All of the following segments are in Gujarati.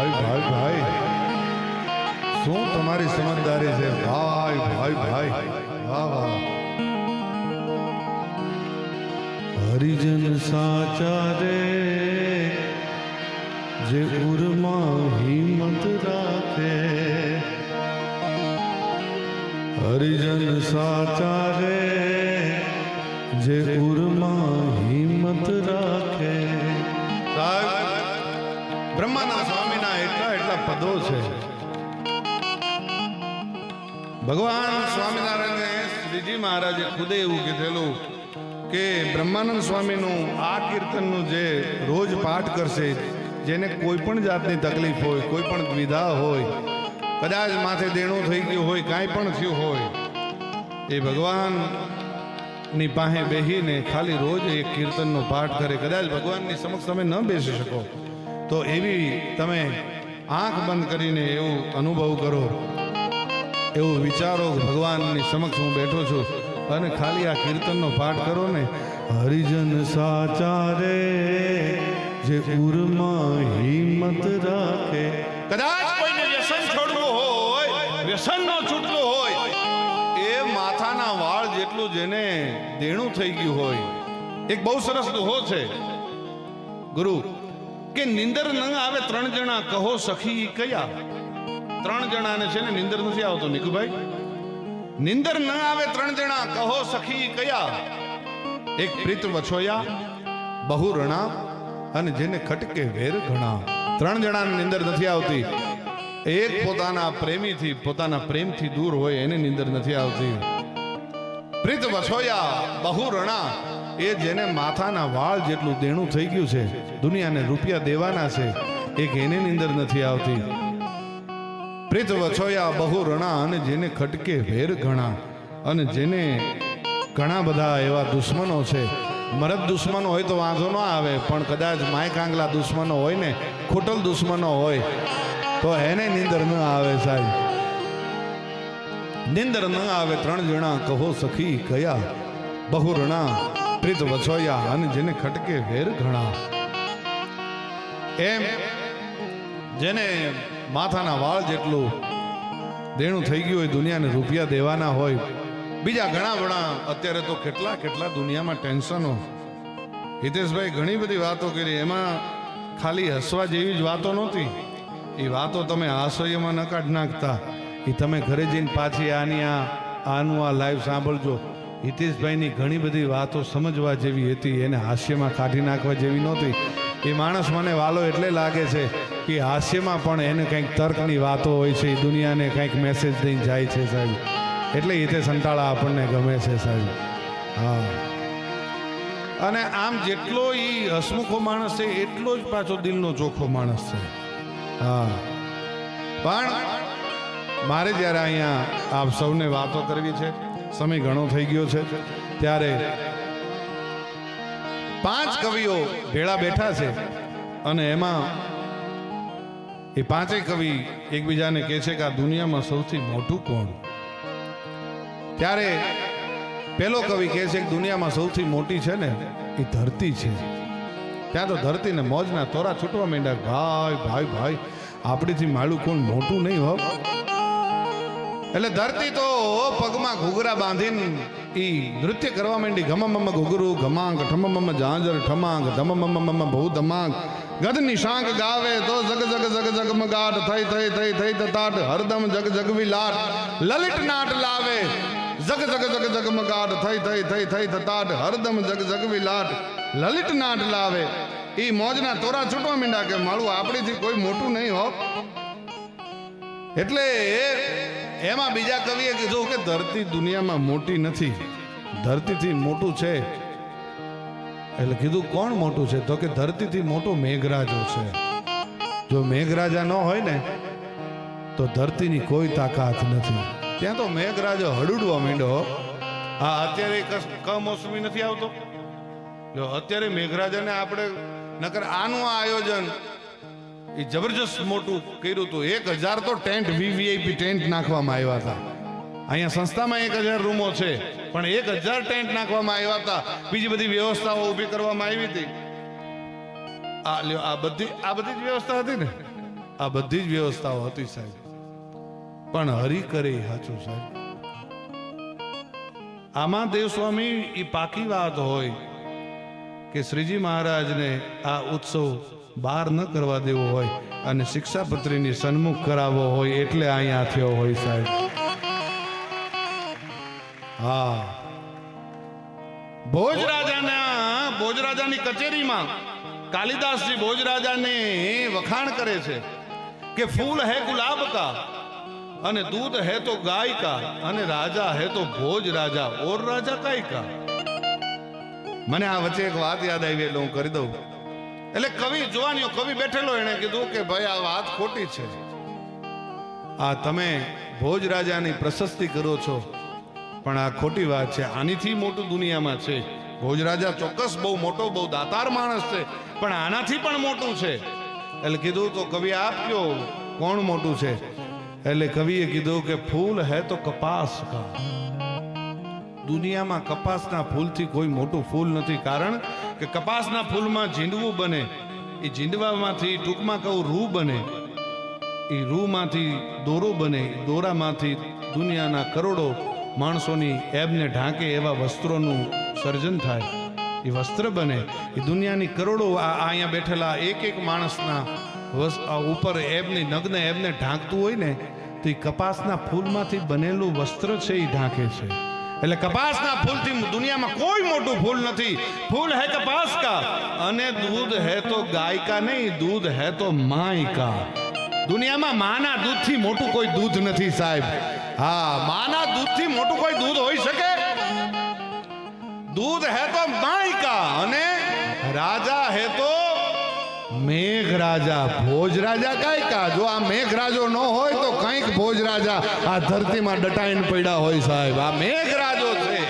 ભાઈ ભાઈ ભાઈ શું તમારી સમજદારી છે ભાઈ ભાઈ ભાઈ વાહ વાહ હરિજન સાચા રે જે ઉરમાં હિંમત રાખે હરિજન સાચા રે જે ઉરમાં હિંમત રાખે સાહેબ બ્રહ્માના સ્વામીના એટલા પદો છે ભગવાન સ્વામિનારાયણને શ્રીજી મહારાજે ખુદે એવું કીધેલું કે બ્રહ્માનંદ સ્વામીનું આ કીર્તનનું જે રોજ પાઠ કરશે જેને કોઈ પણ જાતની તકલીફ હોય કોઈ પણ દ્વિધા હોય કદાચ માથે દેણું થઈ ગયું હોય કાંઈ પણ થયું હોય એ ભગવાનની પાસે બેસીને ખાલી રોજ એક કીર્તનનો પાઠ કરે કદાચ ભગવાનની સમક્ષ તમે ન બેસી શકો તો એવી તમે આંખ બંધ કરીને એવું અનુભવ કરો એવું વિચારો ભગવાનની સમક્ષ હું બેઠો છું અને ખાલી આ કીર્તનનો પાઠ કરો ને હરિજન સાચા રે જે ઉરમાં હિંમત રાખે કદાચ કોઈને વ્યસન છોડવું હોય વ્યસન નો છૂટવું હોય એ માથાના વાળ જેટલું જેને દેણું થઈ ગયું હોય એક બહુ સરસ દોહો છે ગુરુ કે નિંદર ન આવે ત્રણ જણા કહો સખી કયા ત્રણ જણાને છે ને નિંદર નથી આવતો નિકુભાઈ નિંદર ન આવે ત્રણ જણા કહો સખી કયા એક પ્રીત વછોયા બહુ રણા અને જેને ખટકે વેર ઘણા ત્રણ જણાને નિંદર નથી આવતી એક પોતાના પ્રેમીથી પોતાના પ્રેમથી દૂર હોય એને નિંદર નથી આવતી પ્રીત વછોયા બહુ રણા એ જેને માથાના વાળ જેટલું દેણું થઈ ગયું છે દુનિયાને રૂપિયા દેવાના છે એક એને નિંદર નથી આવતી પ્રીત વછોયા બહુ રણા અને જેને ખટકે વેર ઘણા અને જેને ઘણા બધા એવા દુશ્મનો છે મરદ દુશ્મનો હોય તો વાંધો ન આવે પણ કદાચ માય કાંગલા દુશ્મનો હોય ને ખોટલ દુશ્મનો હોય તો એને નિંદર ન આવે સાહેબ નિંદર ન આવે ત્રણ જણા કહો સખી કયા બહુ રણા પ્રીત વછોયા અને જેને ખટકે વેર ઘણા એમ જેને માથાના વાળ જેટલું દેણું થઈ ગયું હોય દુનિયાને રૂપિયા દેવાના હોય બીજા ઘણા ઘણા અત્યારે તો કેટલા કેટલા દુનિયામાં ટેન્શનો હિતેશભાઈ ઘણી બધી વાતો કરી એમાં ખાલી હસવા જેવી જ વાતો નહોતી એ વાતો તમે હાસ્યમાં ન કાઢ નાખતા એ તમે ઘરે જઈને પાછી આનું આ લાઈવ સાંભળજો હિતેશભાઈની ઘણી બધી વાતો સમજવા જેવી હતી એને હાસ્યમાં કાઢી નાખવા જેવી નહોતી એ માણસ મને વાલો એટલે લાગે છે કે હાસ્યમાં પણ એને કંઈક તર્કની વાતો હોય છે એ દુનિયાને કંઈક મેસેજ દઈને જાય છે સાહેબ એટલે એ તે સંટાળા આપણને ગમે છે સાહેબ હા અને આમ જેટલો એ હસમુખો માણસ છે એટલો જ પાછો દિલનો ચોખ્ખો માણસ છે હા પણ મારે જ્યારે અહીંયા આપ સૌને વાતો કરવી છે સમય ઘણો થઈ ગયો છે ત્યારે 5 કવિઓ ભેળા બેઠા છે અને એમાં એ પાંચેય કવિ એકબીજાને કહે છે કે આ દુનિયામાં સૌથી મોટું કોણ ત્યારે પેલો કવિ કહે છે કે દુનિયામાં સૌથી મોટી છે ને એ ધરતી છે ત્યાં તો ધરતીને મોજના તોરા છૂટવા માંડ્યા ભાઈ ભાઈ ભાઈ આપણીથી માળું કોણ મોટું નહીં હો એટલે ધરતી તો પગમાં ઘૂઘરા બાંધીને ઈ નૃત્ય કરવા માંડી ઘમમમ ઘૂઘરું ઘમાંગ ઠમમમ ઝાંઝર ઠમાંગ ધમમમ બહુ ધમાંગ ગદની શાંખ ગાવે તો જગ જગ જગ જગમગાટ થઈ થઈ થઈ થઈ તતાટ હરદમ જગ જગવી લાટ લલિત નાટ લાવે જગ જગ જગ જગમગાટ થઈ થઈ થઈ થઈ તતાટ હરદમ જગ જગવી લાટ લલિત નાટ લાવે ઈ મોજના તોરા છૂટવા માંડ્યા કે માળું આપણીથી કોઈ મોટું નહીં હો એટલે એમાં બીજા કવિએ કીધું કે ધરતી દુનિયામાં મોટી નથી ધરતીથી મોટું છે એટલે કીધું કોણ મોટું છે તો કે ધરતીથી મોટો મેઘરાજો છે જો મેઘરાજા ન હોય ને તો ધરતીની કોઈ તાકાત નથી ત્યાં તો મેઘરાજો હડુડવા માંડ્યો હા અત્યારે કમોસમી નથી આવતો જો અત્યારે મેઘરાજાને આપણે નકર આનું આ આયોજન એ જબરજસ્ત મોટું કર્યું હતું 1000 તો ટેન્ટ વીવીઆઈપી ટેન્ટ નાખવામાં આવ્યા હતા અહીંયા સંસ્થામાં 1000 રૂમો છે પણ 1000 ટેન્ટ નાખવામાં આવ્યા હતા બીજી બધી વ્યવસ્થાઓ ઊભી કરવામાં આવી હતી આ બધી જ વ્યવસ્થા હતી ને આ બધી જ વ્યવસ્થાઓ હતી સાહેબ, પણ હરિ કરે એ સાચું સાહેબ. આમાં દેવસ્વામી એ પાકી વાત હોય કે શ્રીજી મહારાજને આ ઉત્સવ બહાર ન કરવા દેવો હોય અને શિક્ષાપત્રીની સન્મુખ કરાવવો હોય એટલે અહીંયા થયો હોય સાહેબ. હા, ભોજરાજાની કચેરીમાં કાલિદાસજી ભોજરાજાને વખાણ કરે છે કે ફૂલ હે ગુલાબ કા અને દૂધ હે તો ગાય કા અને રાજા હે તો ભોજ રાજા ઓર રાજા કાઈ કા. મને આ વચ્ચે એક વાત યાદ આવી એટલે હું કરી દઉં. એટલે કવિ જોવાનીઓ કવિ બેઠેલો એને કીધું કે ભાઈ આ વાત ખોટી છે. આ તમે ભોજ રાજાની પ્રશસ્તિ કરો છો પણ આ ખોટી વાત છે. આનીથી મોટું દુનિયામાં છે. ભોજ રાજા ચોક્કસ બહુ મોટો બહુ દાતાર માણસ છે પણ આનાથી પણ મોટું છે. એટલે કીધું તો કવિ આપ કયો કોણ મોટું છે? એટલે કવિએ કીધું કે ફૂલ હે તો કપાસ કા. દુનિયામાં કપાસના ફૂલથી કોઈ મોટું ફૂલ નથી. કારણ કે કપાસના ફૂલમાં ઝીંડવું બને, એ ઝીંડવામાંથી ટૂંકમાં કહું રૂ બને, એ રૂમાંથી દોરો બને, દોરામાંથી દુનિયાના કરોડો માણસોની એબને ઢાંકે એવા વસ્ત્રોનું સર્જન થાય. એ વસ્ત્ર બને, એ દુનિયાની કરોડો અહીંયા બેઠેલા એક એક માણસના ઉપર એબની નગ્ન એબને ઢાંકતું હોય ને તો એ કપાસના ફૂલમાંથી બનેલું વસ્ત્ર છે એ ઢાંકે છે. એટલે કપાસના ફૂલથી દુનિયામાં કોઈ મોટું ફૂલ નથી. ફૂલ હે કપાસ કા અને દૂધ હે તો ગાય કા નહીં, દૂધ હે તો માય કા. દુનિયામાં માના દૂધથી મોટું કોઈ દૂધ નથી સાહેબ. હા, માના દૂધથી મોટું કોઈ દૂધ હોઈ શકે? દૂધ હે તો માય કા અને રાજા હે તો મેઘ રાજા ભોજ રાજા કાઈ કા. જો આ મેઘ રાજો ન હોય તો કંઈક ભોજ રાજા આ ધરતીમાં ડટાઈને પડ્યા હોય સાહેબ. આ મેઘ રાજો છે.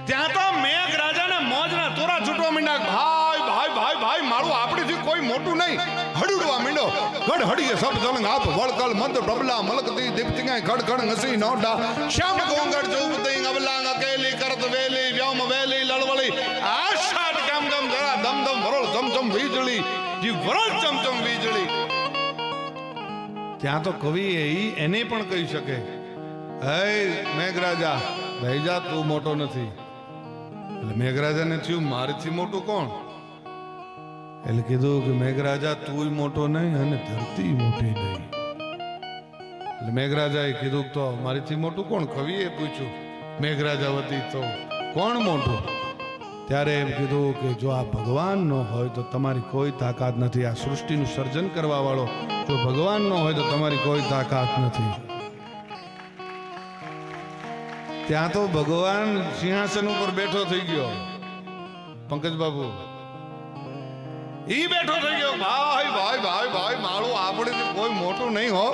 ત્યાં તો મેઘ રાજાને મોજના તોરા છૂટવા માંડ્યા. ભાઈ ભાઈ ભાઈ ભાઈ મારું આપણીથી કોઈ મોટું નહીં. હડુડવા માંડ્યો. ગઢ હડીએ સબ જલંગ આપ વળકલ મંદ ડબલા મલકતી દીપ્તિંગાય ખડ ખડ નસી નોડા શ્યામ ગોંગડ જોવતઈ અબલાંગ અકેલી કરત વેલી વ્યોમ વેલી લળવળી આશાટ કામ કામ જરા દમ દમ વરોળ ચમચમ વીજળી જી વરોળ ચમચમ વીજળી. ત્યાં તો કવિ એને પણ કહી શકે, હે મેઘરાજા ભૈજા તું મોટો નથી. એટલે મેઘરાજાને થયું મારીથી મોટું કોણ? એટલે કીધું કે મેઘરાજા તું મોટો નહીં અને ધરતી મોટી નહીં. એટલે મેઘરાજાએ કીધું તો મારીથી મોટું કોણ? કવિએ પૂછ્યું મેઘરાજા વતી તો કોણ મોટું? ત્યારે એમ કીધું કે જો આ ભગવાન ન હોય તો તમારી કોઈ તાકાત નથી. આ સૃષ્ટિનું સર્જન કરવા વાળો જો ભગવાન ન હોય તો તમારી કોઈ તાકાત નથી. ત્યાં તો ભગવાન સિંહાસન ઉપર બેઠો થઈ ગયો. પંકજ બાબુ ઈ બેઠો થઈ ગયો. ભાઈ ભાઈ ભાઈ ભાઈ મારું આપણે કોઈ મોટું નહીં હો.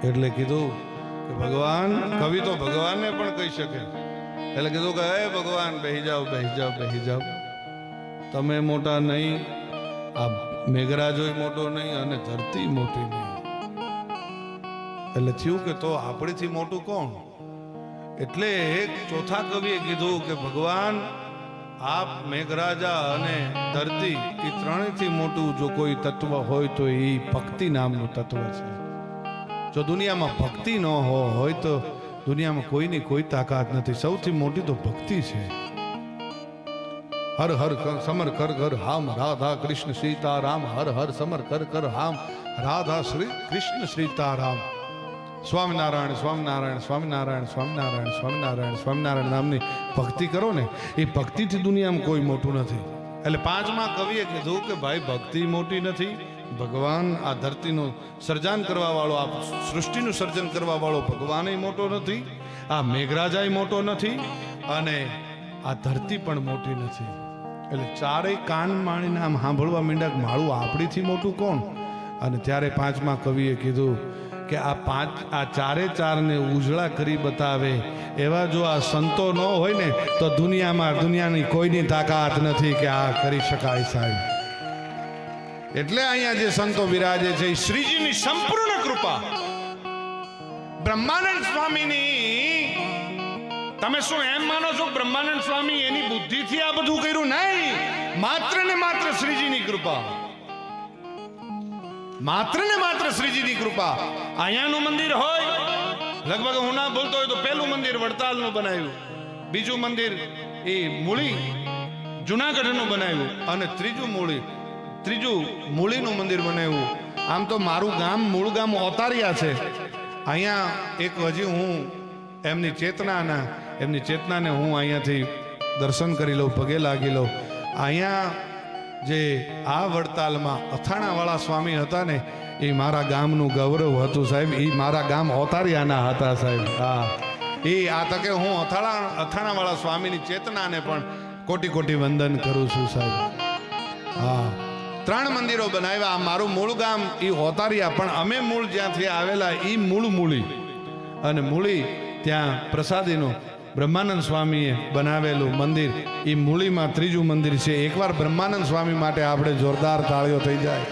એટલે કીધું કે ભગવાન, કવિ તો ભગવાનને પણ કહી શકે. એટલે કીધું કે હે ભગવાન બેહી જાઓ બેહી જાઓ બેહી જાઓ. તમે મોટા નહીં, આ મેઘરાજોય મોટો નહીં અને ધરતી મોટી નહીં. એટલે થયું કે તો આપણીથી મોટું કોણ? એટલે એક ચોથા કવિએ કીધું કે ભગવાન આપ મેઘરાજા અને ધરતી એ ત્રણેયથી મોટું જો કોઈ તત્વ હોય તો એ ભક્તિ નામનું તત્વ છે. જો દુનિયામાં ભક્તિ ન હોય તો દુનિયામાં કોઈની કોઈ તાકાત નથી. સૌથી મોટી તો ભક્તિ છે. હર હર સમર કર કર હામ રાધા કૃષ્ણ સીતારામ. હર હર સમર કર કર હામ રાધા શ્રી કૃષ્ણ સીતારામ. સ્વામિનારાયણ સ્વામિનારાયણ સ્વામિનારાયણ સ્વામિનારાયણ સ્વામિનારાયણ સ્વામિનારાયણ નામની ભક્તિ કરો ને એ ભક્તિથી દુનિયામાં કોઈ મોટું નથી. એટલે પાંચમા કવિએ કીધું કે ભાઈ ભક્તિ મોટી નથી. ભગવાન આ ધરતીનું સર્જન કરવા વાળો, આ સૃષ્ટિનું સર્જન કરવા વાળો ભગવાન મોટો નથી, આ મેઘરાજા મોટો નથી અને આ ધરતી પણ મોટી નથી. એટલે ચારેય કાન માણીને આમ સાંભળવા માંડ્યા મારું આપણીથી મોટું કોણ? અને ત્યારે પાંચમા કવિએ કીધું કે આ ચારે ચારને ઉજળા કરી બતાવે એવા જો આ સંતો ન હોય ને તો દુનિયાની કોઈની તાકાત નથી કે આ કરી શકાય સાહેબ. એટલે અહીંયા જે સંતો વિરાજે છે એ શ્રીજીની સંપૂર્ણ કૃપા. બ્રહ્માનંદ સ્વામીની તમે શું એમ માનો છો બ્રહ્માનંદ સ્વામી એની બુદ્ધિથી આ બધું કર્યું? નહીં, માત્ર ને માત્ર શ્રીજીની કૃપા. માત્ર ને માત્ર શ્રીજીની કૃપા. અહીંયાનું મંદિર હોય, લગભગ હું ના બોલતો હોય તો પહેલું મંદિર વડતાલનું બનાવ્યું, બીજું મંદિર એ મૂળી જુનાગઢનું બનાવ્યું, અને ત્રીજું મૂળીનું મંદિર બનાવ્યું. આમ તો મારું ગામ મૂળ ગામ ઓતારિયા છે. અહીંયા એક હજી હું એમની ચેતનાને હું અહીંયાથી દર્શન કરી લઉં, પગે લાગી લઉં. અહીંયા જે આ વડતાલમાં અથાણાવાળા સ્વામી હતા ને, એ મારા ગામનું ગૌરવ હતું સાહેબ. એ મારા ગામ ઓતારિયાના હતા સાહેબ. હા, એ આ તકે હું અથાણાવાળા સ્વામીની ચેતનાને પણ કોટી કોટી વંદન કરું છું સાહેબ. હા, 3 મંદિરો બનાવ્યા. મારું મૂળ ગામ એ હોતારિયા, પણ અમે મૂળ જ્યાંથી આવેલા એ મૂળી, અને મૂળી ત્યાં પ્રસાદીનું બ્રહ્માનંદ સ્વામીએ બનાવેલું મંદિર, એ મૂળીમાં ત્રીજું મંદિર છે. એકવાર બ્રહ્માનંદ સ્વામી માટે આપણે જોરદાર તાળીઓ થઈ જાય.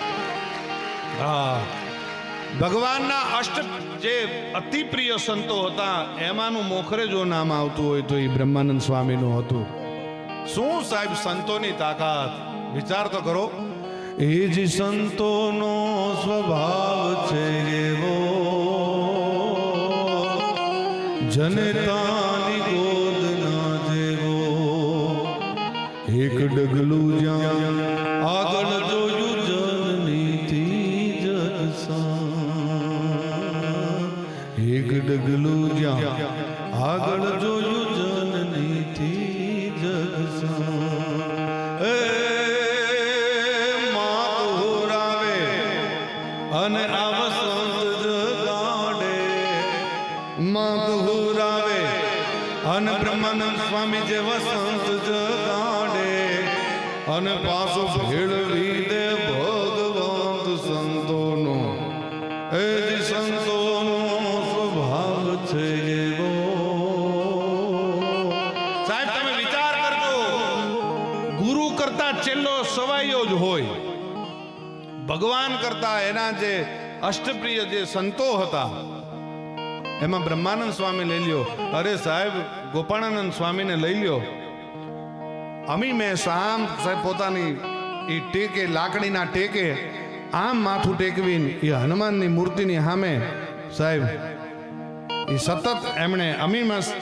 હા, ભગવાનના જે અતિ પ્રિય સંતો હતા એમાંનું મોખરે જો નામ આવતું હોય તો એ બ્રહ્માનંદ સ્વામીનું હતું. શું સાહેબ સંતોની તાકાત, વિચાર તો કરો. એ જ સંતોનો સ્વભાવ છે એવો, જનતાની ગોદ ના જેવો. એક ડગલું જ્યાં આગળ જોયું જનનીથી જગસાન. એક ડગલું જ્યાં આગળ જોયું જનનીથી જગસાન. અને આ વસંત જગાડે, માધુરાવે, અને બ્રહ્માનંદ સ્વામી જે વસંત જગાડે, અને પાછો ભેળવી દે ભગવંત સંતોનો. એ જ સંતોનો સ્વભાવ છે એવો. સાહેબ તમે વિચાર કરજો, ગુરુ કરતા છેલ્લો સવાઈયો જ હોય. ભગવાન કરતા એના જે અષ્ટપ્રિય જે સંતો હતા એમાં બ્રહ્માનંદ સ્વામી લઈ લ્યો, અરે સાહેબ ગોપાળાનંદ સ્વામીને લઈ લ્યો. અમી મેં શામ સાહેબ પોતાની એ ટેકે, લાકડીના ટેકે આમ માથું ટેકવીને એ હનુમાનની મૂર્તિની સામે સાહેબ એ સતત એમણે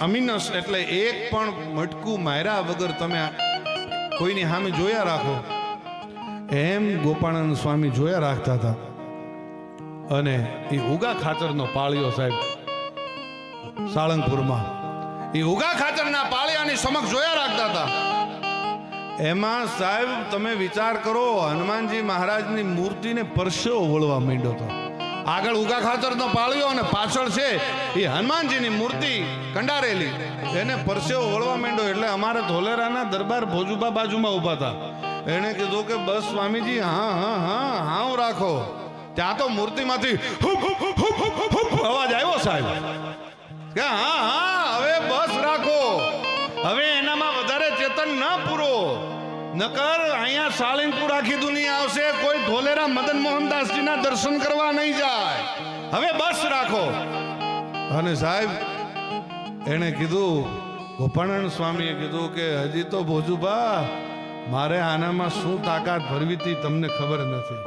અમીનસ એટલે એક પણ મટકું માર્યા વગર તમે કોઈની સામે જોયા રાખો એમ ગોપાળાનંદ સ્વામી જોયા રાખતા હતા. અને એ ઉગા ખાચરનો પાળિયો સાહેબ સાળંગપુરમાં, એ ઉગા ખાચરના પાળિયાની સમક્ષ જોયા રાખતા હતા. એમાં સાહેબ તમે વિચાર કરો, હનુમાનજી મહારાજની મૂર્તિને પરસેવો વળવા માંડ્યો હતો. આગળ ઉગા ખાચરનો પાળિયો અને પાછળ છે એ હનુમાનજીની મૂર્તિ કંડારેલી, એને પરસેવો વળવા માંડ્યો. એટલે અમારે ધોલેરાના દરબાર ભોજુબા બાજુમાં ઉભા હતા. એને કીધું કે બસ સ્વામીજી હા રાખો. ત્યાં તો મૂર્તિમાંથી અવાજ આવ્યો સાહેબ કે હા હવે બસ રાખો, હવે એનામાં વધારે ચેતન ના પૂરો, નકર અહીંયા સાળંગપુર આખી દુનિયા આવશે, કોઈ ધોલેરા મદન મોહનદાસજીના દર્શન કરવા નહીં જાય, હવે બસ રાખો. અને સાહેબ એને કીધું, ગોપાળાનંદ સ્વામીએ કીધું કે હજી તો ભોજુબા મારે આનામાં શું તાકાત ભરવી હતી તમને ખબર નથી.